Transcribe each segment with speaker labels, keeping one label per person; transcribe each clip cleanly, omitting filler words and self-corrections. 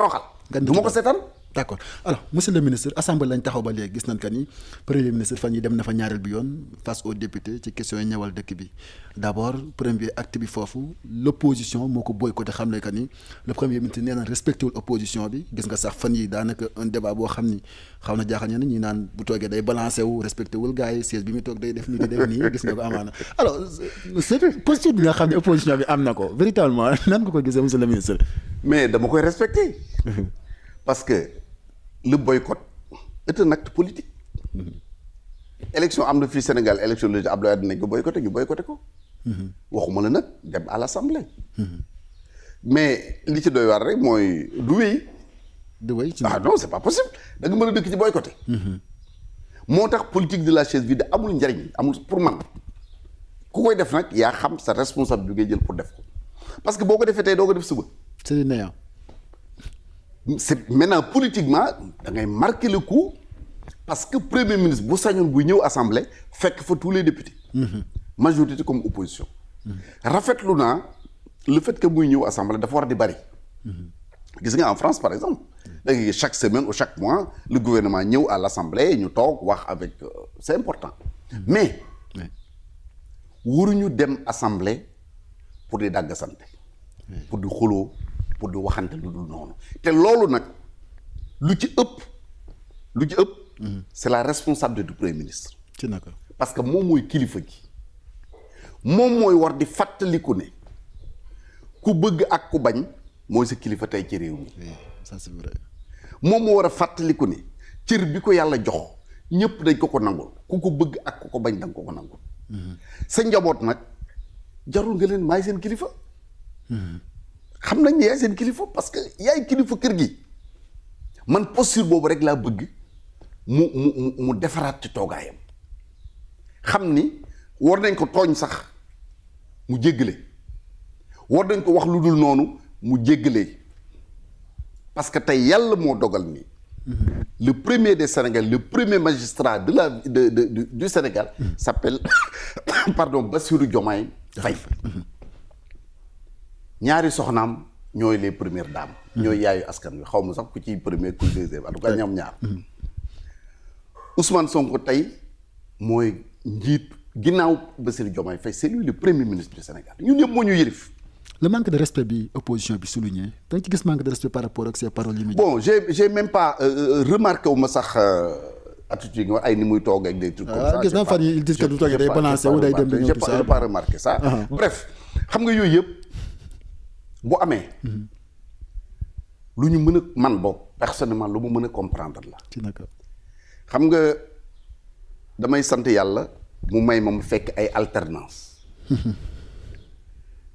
Speaker 1: tooxal. du ma ko seetaan.
Speaker 2: d'accord alors monsieur le ministre assemblée lañ taxaw ba léegi gis nañ que ni premier ministre fan yi dem na fa ñaareel bi yoon face aux députés ci question yi ñëwal dëkk bi d'abord premier acte bi foofu l'opposition moo ko boycotté xam ne que ni le premier ministre nee na respecté wul opposition bi gis nga sax fan yi daanaka un débat boo xam ni xaw na jaaxal ñenn ñi naan bu toogee day balancé wu respecté wul gars yi siège bi muy toog day def nii di def nii gis nga ko amaana alors cette posture bi nga xam ne opposition bi am na ko véritablement nan nga ko gisee monsieur le ministre.
Speaker 1: mais dama koy respecté parce que le boycott est un acte politique. élection am na fii Sénégal élection législative Abdoulaye Wade nañ ko boycotté ñu boycotté ko. waxuma la nag dem à l'Assemblée. mais li ci doy waar rek mooy du wéy.
Speaker 2: du wéy ci
Speaker 1: non c'est pas possible da nga mën a dëkk ci boycotté. moo tax politique de la chaise vide amul njariñ amul pour man ku koy def nag yaa xam sa responsable bi ngay jël pour def ko parce que boo ko defee tey doo ko def suba.
Speaker 2: c'est néant.
Speaker 1: c'est maintenant politiquement da ngay marquer le coup parce que premier ministre bu sañoon bu ñëw assemblée fekk fa tous les députés. majorité comme opposition. rafetlu naa le fait que muy ñëw assemblée dafa war di bari. gis nga en France par exemple da ngay chaque semaine ou chaque mois le gouvernement ñëw à l'assemblée ñu toog wax avec c'est important. mais waruñu dem assemblée pour di dàggasante. pour di xuloo pour di waxante lu dul noonu te loolu nag lu ci ëpp c'est la responsabilité du premier ministre.
Speaker 2: ci naka
Speaker 1: parce que moom mooy kilifa gi moom mooy war di fàttaliku ne ku bëgg ak ku bañ mooy sa kilifa tey ci réew mi.
Speaker 2: ça c'est vrai.
Speaker 1: moom moo war a fàttaliku ne cër bi ko yàlla jox ñëpp dañ ko nangul ku ko bëgg ak ku ko bañ danga ko nangul. sa njaboot nag jarul nga leen maay seen kilifa. xam nañ ne yaay seen kilifa parce que yaay kilifa kër gi man posture boobu rek laa bëgg mu defaraat ci toogaayam xam ni war nañ ko tooñ sax mu jéggale war nañ ko wax lu dul noonu mu jéggale parce que tey yàlla moo dogal ni le premier des Sénégal le premier magistrat du Sénégal s'appelle pardon Bassirou Diomaye Faye. ñaari soxnaam ñooy les premières dames. ñooy yaayu askan wi xaw ma sax ku ci premier ku deuxième en tout cas ñoom ñaar. Ousmane Sonko tey mooy njiit ginnaaw Bassirou Diomaye Faye c'est lui le premier ministre du Sénégal ñun ñëpp moo ñu yëlif.
Speaker 2: le manque de respect bi opposition bi souligné da nga ci gis manque de respect par rapport ak ces paroles yi.
Speaker 1: bon j'ai même pas remarqué wu ma sax attitude nga wax ay ni muy toog ak des trucs comme ça.
Speaker 2: gis naa fan yi ils disent que du toogee day balancé wu day dem di ñëw tout ça.
Speaker 1: j'ai pas remarqué ça. bref xam nga yooyu yëpp. bu amee lu ñu mën a man boog personnellement lu mu mën a comprendre la.
Speaker 2: ci naka
Speaker 1: xam nga damay sant yàlla mu may ma mu fekk ay alternance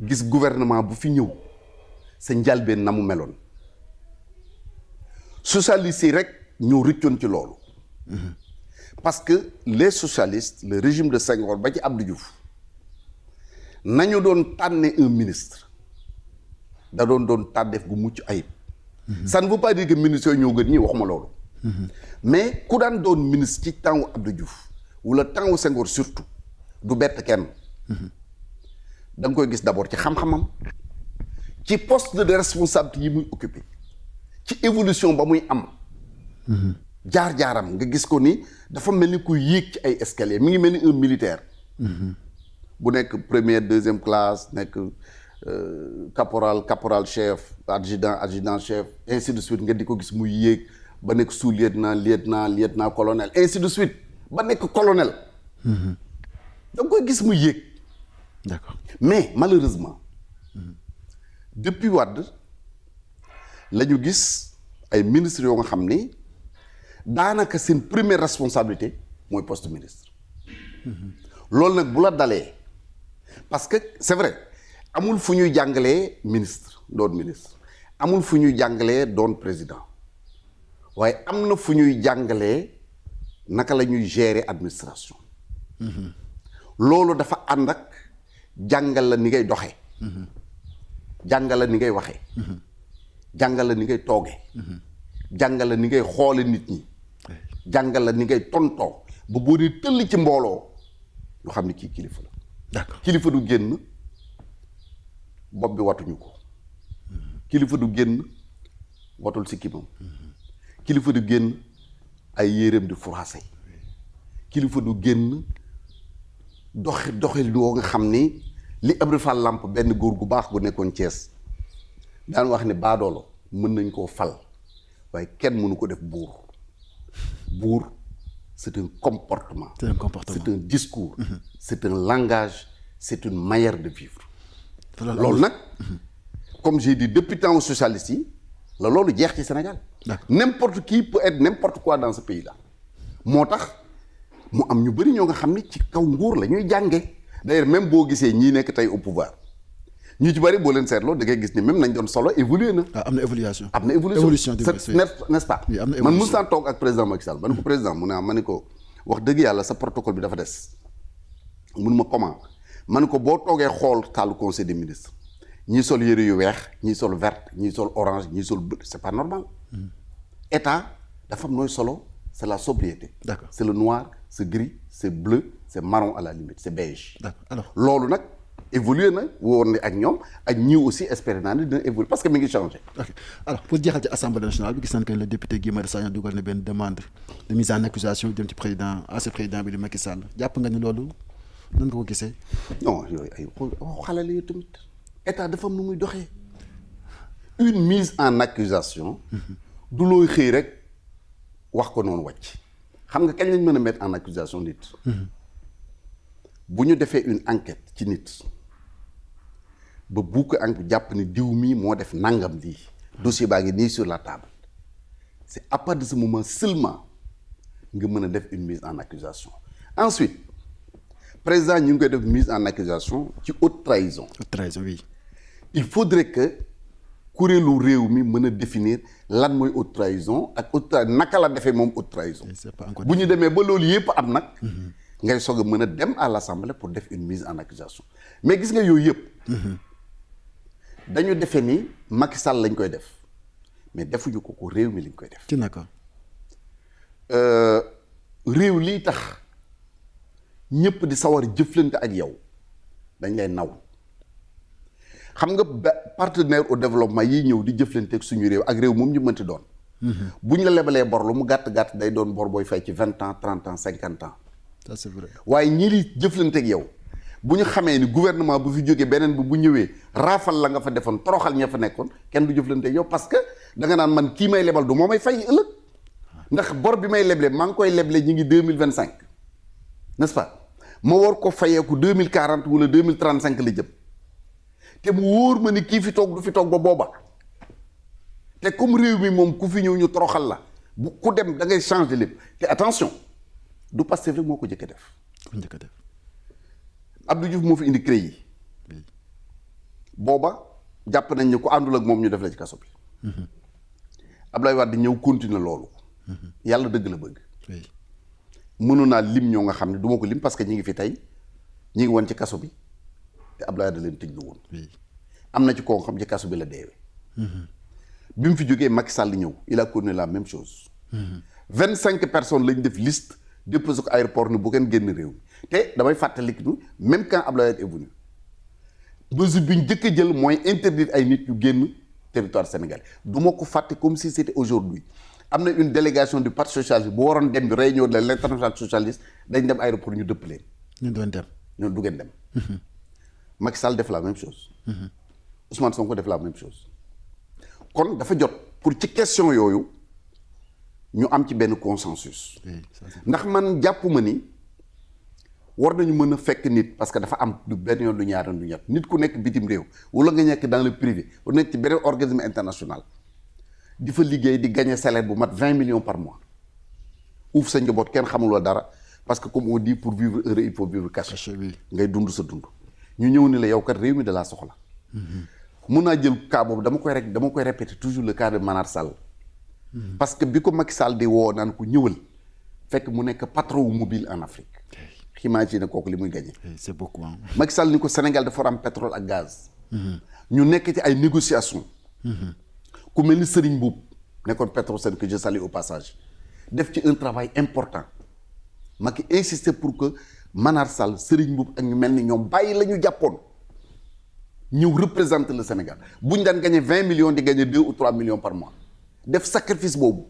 Speaker 1: gis gouvernement bu fi ñëw sa njalbeen na mu meloon socialistes yi rek ñoo rëccoon ci loolu. parce que les socialistes le régime de Senghor ba ci Abdou Diouf nañu doon tànne un ministre. da doon tànneef gu mucc ayib. ça ne veut pas dire que ministres yooyu ñoo gën ñi waxuma loolu. mais ku daan doon ministre ci temps wu Abdou Diouf wala temps wu Senghor surtout du bett kenn. da nga koy gis d'abord ci xam-xamam ci poste de responsabilité yi muy occupé ci évolution ba muy am. jaar-jaaram nga gis ko ni dafa mel ni kuy yéeg ci ay escalier mi ngi mel ni un militaire. bu nekk première deuxième classe nekk. caporal chef adjudant chef ainsi de suite nga di ko gis muy yéeg ba nekk lieutenant colonel ainsi de suite ba nekk colonel. da nga koy gis muy yéeg.
Speaker 2: d'accord
Speaker 1: mais malheureusement depuis Wade la ñu gis ay ministres yoo nga xam ni daanaka seen première responsabilité mooy poste ministre. loolu nag bu la dalee parce que c'est vrai. amul fu ñuy jàngalee doon ministre amul fu ñuy jàngalee doon président waaye am na fu ñuy jàngalee naka la ñuy gérer administration. loolu dafa ànd ak jàngal la ni ngay doxee. jàngal la ni ngay waxee. jàngal la ni ngay toogee. jàngal la ni ngay xoole nit ñi. jàngal la ni ngay tontoo ba boo dee tëll ci mbooloo ñu xam ni kii kilifa la.
Speaker 2: d'accord
Speaker 1: kilifa du génn. bopp bi watuñu ko kilifa du génn watul sikkimam kilifa du génn ay yéreem di froissé kilifa du génn doxi loo nga xam ni li Abdou Fall Lamp benn góor gu baax gu nekkoon Thiès daan wax ne baadoolo mën nañ koo fal waaye kenn mënu ko def buur c'est un comportement c'est un discours c'est un langage c'est une manière de vivre loolu nag comme j'ai dit depuis temps socialiste yi la loolu jeex ci Sénégal n'importe qui peut être n'importe quoi dans ce pays là moo tax mu am ñu bëri ñoo nga xam ni ci kaw nguur la ñuy jànge d'ailleurs même boo gisee ñii nekk tey au pouvoir ñu ci bëri boo leen seetloo da ngay gis ni même nañ doon solo évolué na.
Speaker 2: am na évolution.
Speaker 1: n'est-ce pas. man mos naa toog ak président Macky Sall. ma ne ko président mu ne ma ne ko wax dëgg yàlla sa protocole bi dafa des. mun ma comment ma ne ko boo toogee xool taalu conseil des ministres ñii sol yëre yu weex ñii sol vert ñii sol orange ñii sol bleu c'est pas normal. état dafa am nooy solo c'est la sobriété.
Speaker 2: D'accord.
Speaker 1: C'est le noir c'est gris c'est bleu c'est marron à la limite c'est beige.
Speaker 2: D'accord. Alors
Speaker 1: loolu nag. évolué na woon ne ak ñoom ak ñii aussi espéré naa ne dina évoluer parce que mi ngi changé. Ok
Speaker 2: alors pour jeexal ci assemblée nationale bi gis nañ que le député Guy Marius Sagna dugal na benn demande de mise en accusation jëm ci ancien président bi di Macky Sall jàpp nga ni loolu nan nga ko gisee.
Speaker 1: non yooyu ay xale la yow tamit état dafa am nu muy doxee une mise en accusation du looy xëy rek wax ko noonu wàcc xam nga kañ lañ mën a mettre en accusation nit. bu ñu defee une enquête ci nit. ba bu ko jàpp ni diw mii moo def nangam lii dossier baa ngi nii sur la table c'est à partir de ce moment seulement nga mën a def une mise en accusation ensuite président ñu ngi koy def mise en accusation ci haute trahison.
Speaker 2: Haute trahison oui.
Speaker 1: il faudrait que kuréelu réew mi mën a définir lan mooy haute trahison ak haute trahison naka la defee moom haute trahison. bu ñu demee ba loolu yëpp am nag. ngay soog a mën a dem à l'assemblée pour def une mise en accusation mais gis nga yooyu yëpp. dañu defee ni Macky Sall lañ koy def mais defuñu ko réew mi lañ koy def.
Speaker 2: ci naka.
Speaker 1: réew lii tax ñëpp di sawar jëflante ak yow dañ lay naw xam nga partenaire au développement yi ñëw di jëflante ak suñu réew ak réew moom ñu mënti doon. bu ñu la lebalee bor lu mu gàtt gàtt day doon bor booy fay ci 20 ans 30 ans 50 ans.
Speaker 2: ça c'est vrai.
Speaker 1: waaye ñi li jëflante ak yow. bu ñu xamee ni gouvernement bu fi jógee beneen bi bu ñëwee raafal la nga fa defoon toroxal ña fa nekkoon kenn du jëflante yow parce que da nga naan man kii may lebal du moo may fay ëllëg ndax bor bi may leble maa ngi koy leble ñi ngi 2025 n'est-ce pas ma war ko fayeeku 2040 wala 2035 la jëm te mu wóor ma ni kii fi toog du fi toog ba booba te comme réew mi moom ku fi ñëw ñu toroxal la bu ku dem da ngay changer lépp te attention du Pastef rek moo ko njëkk a def.
Speaker 2: ku njëkk a def.
Speaker 1: Abdou Diouf moo fi indi CREI yi booba jàpp nañ ne ku àndul ak moom ñu def la ci kaso bi. Abdoulaye Wade ñëw continuer loolu. yàlla dëgg la bëgg. mënoon naa lim ñoo nga xam ne du ma ko lim parce que ñi ngi fi tey ñi ngi woon ci kaso bi te Abdoulaye Wade leen tëj lu woon. am na ci koo xam ci kaso bi la deewee. bi mu fi jógee Macky Sall ñëw il a connu la même chose. 25 personnes lañ def liste déposé ko aéroport ni bu kenn génn réew mi te damay fàttaliku ni même quand Abdoulaye Wade est venu mesure bi ñu jëkk a jël mooy interdire ay nit yu génn territoire sénégalais du ma ko fàtte comme si c'était aujourd'hui am na une délégation du parti socialiste bu waroon dem bi réunion de l'internationale socialiste dañ dem aéroport ñu dëpp leen.
Speaker 2: ñu doon dem.
Speaker 1: ñoom du ngeen dem. Macky Sall def la même chose. Ousmane Sonko def la même chose. kon dafa jot pour ci question yooyu ñu am ci benn consensus. ndax man jàpp ma ni war nañu mën a fekk nit parce que dafa am du benn yoon du ñaar du ñett nit ku nekk bitim réew wala nga nekk dans le privé wala nekk ci beneen organisme international di fa liggéey di gagner salaire bu mat 20 millions par mois uuf sa njaboot kenn xamuloo dara parce que comme on dit pour vivre heureux il faut vivre caché. ngay dund sa dund. ñu ñëw ni la yow kat réew mi da laa soxla. mun naa jël cas boobu dama koy répéter toujours le cas de Manar Sall. parce que bi ko Macky Sall di woo naan ko ñëwal fekk mu nekk patron wu mobile en Afrique. imagine kooku li muy gagné.
Speaker 2: c'est beaucoup.
Speaker 1: Macky Sall ni ko Sénégal dafa war am pétrole ak gaz. ñu nekk ci ay négociations. ku mel ni Serigne Mboup nekkoon Petrosen que je salue au passage def ci un travail important Macky insisté pour que Manar Sall Serigne Mboup ak ñu mel ni ñoom bàyyi la ñu jàppoon ñëw représenter le Sénégal bu ñu daan gagné 20 millions di gagné 2 ou 3 millions par mois def sacrifice boobu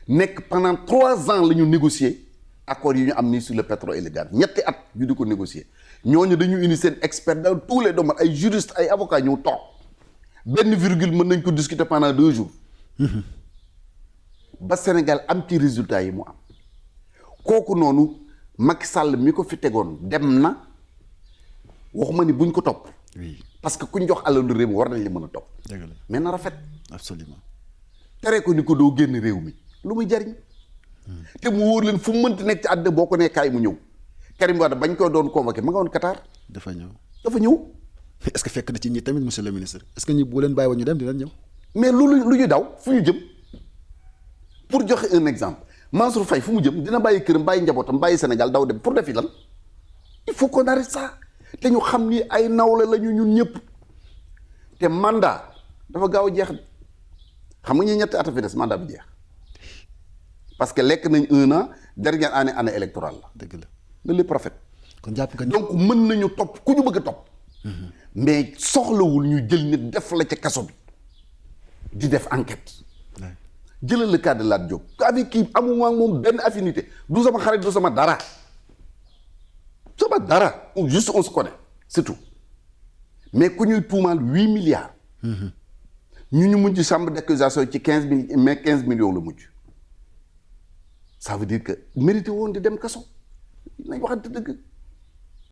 Speaker 1: nekk pendant 3 ans la ñu négocier accords yi ñu am nii sur le pétrole et le gaz ñetti at ñu di ko négocier ñooñu dañu indi seen expert dans tous les domaines ay juristes ay avocats ñëw toog benn virgule mën nañ ko discuter pendant 2 jours ba Sénégal am ci résultat yi mu am kooku noonu Macky Sall mi ko fi tegoon dem na waxuma ni buñ ko topp.
Speaker 2: oui
Speaker 1: parce que kuñ jox alalu réew mi war nañ li mën a topp.
Speaker 2: dëgg la
Speaker 1: mais na rafet.
Speaker 2: absolument.
Speaker 1: tere ko ni ko doo génn réew mi lu muy jariñ te mu wóor leen fu mu mënti nekk ci àddina boo ko nee kaay mu ñëw Karim Wade bañ ko doon convoqué ma nga woon Qatar.
Speaker 2: dafa ñëw. est-ce que fekk na ci ñi tamit monsieur le ministre est-ce que ñi bu leen bàyyi woon ñu dem dinañ ñëw.
Speaker 1: mais lu ñu daw fu ñu jëm pour joxe un exemple Mansour Faye fu mu jëm dina bàyyi këram bàyyi njabootam bàyyi Sénégal daw dem pour defi lan il faut qu'on arrête ça te ñu xam ni ay nawle la ñu ñun ñëpp te mandat dafa gaaw a jeex xam nga ñi ñetti at a fi des mandat bi jeex parce que lekk nañ 1 an dernière année électorale la.
Speaker 2: dëgg la
Speaker 1: na lépp rafet.
Speaker 2: kon jàpp nga ni
Speaker 1: donc mën nañu topp ku ñu bëgg a topp. mais soxlawul ñu jël nit def la ca kaso bi di def enquête. jëlal le cas de Lat Diop avec kii amuma moom benn affinité du sama xarit du sama dara juste on se connaît c'est tout mais ku ñuy tuumaal 8 milliards. ñu mujj chambre d'accusation ci 15 millions la mujj. ça veut dire que mérité woon di dem kaso nañ waxante dëgg.